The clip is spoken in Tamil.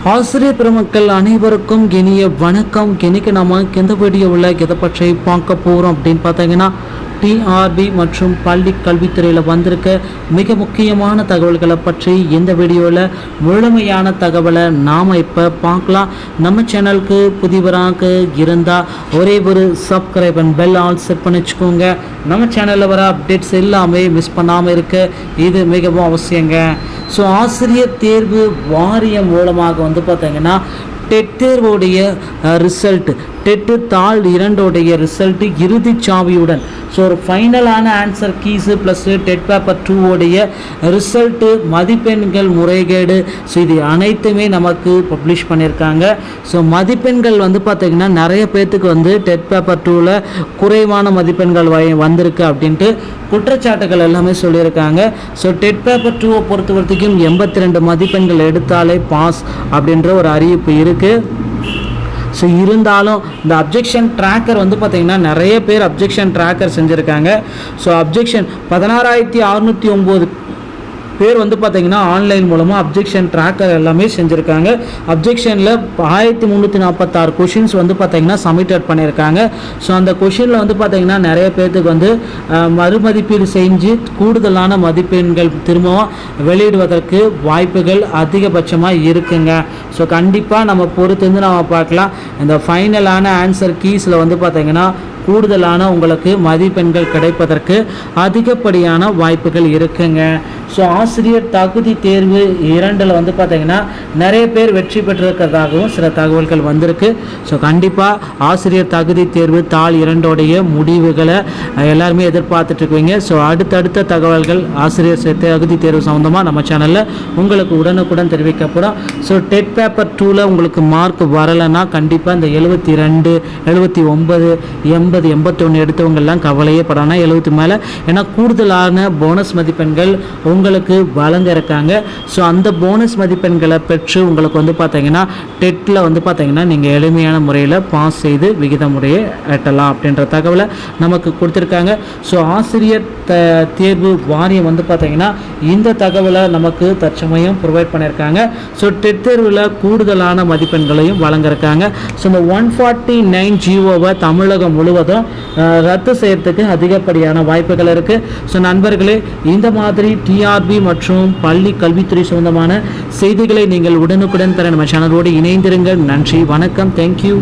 ஆசிரியர் பெருமக்கள் அனைவருக்கும் இனிய வணக்கம். இன்னைக்கு நம்ம எந்த வீடியோவில் எதை பற்றி பார்க்க போகிறோம் அப்படின்னு பார்த்தீங்கன்னா, டிஆர்பி மற்றும் பள்ளி கல்வித்துறையில் வந்திருக்க மிக முக்கியமான தகவல்களை பற்றி இந்த வீடியோவில் முழுமையான தகவலை நாம் இப்போ பார்க்கலாம். நம்ம சேனலுக்கு புதிவராக இருந்தால் ஒரே ஒரு subscribe and bell all set பண்ணி வச்சுக்கோங்க. நம்ம சேனலில் வர அப்டேட்ஸ் எல்லாமே மிஸ் பண்ணாமல் இருக்க இது மிகவும் அவசியங்க. ஸோ ஆசிரியர் தேர்வு வாரியம் மூலமாக பார்த்தீங்கன்னா டெட் தேர்வுடைய ரிசல்ட்டு, டெட்டு தாள் 2 ரிசல்ட்டு இறுதி சாவியுடன், ஸோ ஒரு ஃபைனலான answer keys plus TET paper 2 result, மதிப்பெண்கள் முறைகேடு, ஸோ இது அனைத்துமே நமக்கு பப்ளிஷ் பண்ணியிருக்காங்க. ஸோ மதிப்பெண்கள் பார்த்திங்கன்னா நிறைய பேர்த்துக்கு டெட் பேப்பர் 2ல் குறைவான மதிப்பெண்கள் வந்திருக்கு அப்படின்ட்டு குற்றச்சாட்டுகள் எல்லாமே சொல்லியிருக்காங்க. ஸோ டெட் பேப்பர் 2 பொறுத்த வரைக்கும் 82 மதிப்பெண்கள் எடுத்தாலே பாஸ் அப்படின்ற ஒரு அறிவிப்பு இருக்குது. ஸோ இருந்தாலும் இந்த அப்ஜெக்ஷன் ட்ராக்கர் பார்த்திங்கன்னா நிறைய பேர் அப்ஜெக்ஷன் ட்ராக்கர் செஞ்சுருக்காங்க. ஸோ அப்ஜெக்ஷன் 16,609 பேர் பார்த்திங்கன்னா ஆன்லைன் மூலமாக அப்ஜெக்ஷன் ட்ராக்கர் எல்லாமே செஞ்சுருக்காங்க. அப்ஜெக்ஷனில் 1346 கொஷின்ஸ் பார்த்திங்கன்னா சப்மிட்டட் பண்ணியிருக்காங்க. ஸோ அந்த கொஷினில் பார்த்திங்கன்னா நிறைய பேர்த்துக்கு மறுமதிப்பீடு செஞ்சு கூடுதலான மதிப்பெண்கள் திரும்பவும் வெளியிடுவதற்கு வாய்ப்புகள் அதிகபட்சமாக இருக்குங்க. ஸோ கண்டிப்பாக நம்ம பொறுத்து நம்ம பார்க்கலாம். இந்த ஃபைனலான ஆன்சர் கீஸில் பார்த்திங்கன்னா கூடுதலான உங்களுக்கு மதிப்பெண்கள் கிடைப்பதற்கு அதிகப்படியான வாய்ப்புகள் இருக்குங்க. ஸோ ஆசிரியர் தகுதி தேர்வு 2 பார்த்திங்கன்னா நிறைய பேர் வெற்றி பெற்றிருக்கிறதாகவும் சில தகவல்கள் வந்திருக்கு. ஸோ கண்டிப்பாக ஆசிரியர் தகுதி தேர்வு தாள் 2 முடிவுகளை எல்லாருமே எதிர்பார்த்துட்ருக்குவீங்க. ஸோ அடுத்தடுத்த தகவல்கள் ஆசிரியர் தகுதி தேர்வு சம்மந்தமாக நம்ம சேனலில் உங்களுக்கு உடனுக்குடன் தெரிவிக்கப்படும். ஸோ டெட் பேப்பர் 2ல் உங்களுக்கு மார்க் வரலைன்னா கண்டிப்பாக இந்த 72, 79, 80, 81 எடுத்தவங்கெல்லாம் கவலையே படாமல் 70 மேலே, ஏன்னா கூடுதலான போனஸ் மதிப்பெண்கள் உங்களுக்கு வழங்க இருக்காங்க. ஸோ அந்த போனஸ் மதிப்பெண்களை பெற்று உங்களுக்கு பார்த்தீங்கன்னா டெட்டில் பார்த்தீங்கன்னா நீங்கள் எளிமையான முறையில் பாஸ் செய்து விகித முறையை எட்டலாம் அப்படின்ற தகவலை நமக்கு கொடுத்துருக்காங்க. ஸோ ஆசிரியர் தேர்வு வாரியம் பார்த்தீங்கன்னா இந்த தகவலை நமக்கு தற்சமயம் ப்ரொவைட் பண்ணியிருக்காங்க. ஸோ டெட் தேர்வில் கூடுதலான மதிப்பெண்களையும் வழங்க இருக்காங்க. ஸோ இந்த 149 ஜிஓவை தமிழகம் முழுவதும் ரத்து செய்யறதுக்கு அதிகப்படியான வாய்ப்புகள் இருக்குது. ஸோ நண்பர்களே, இந்த மாதிரி டிஆர்பி மற்றும் பள்ளி கல்வித்துறை சம்பந்தமான செய்திகளை நீங்கள் உடனுக்குடன் பெற நம்ம சேனலோடு இணைந்திருங்கள். நன்றி, வணக்கம், தேங்க்யூ.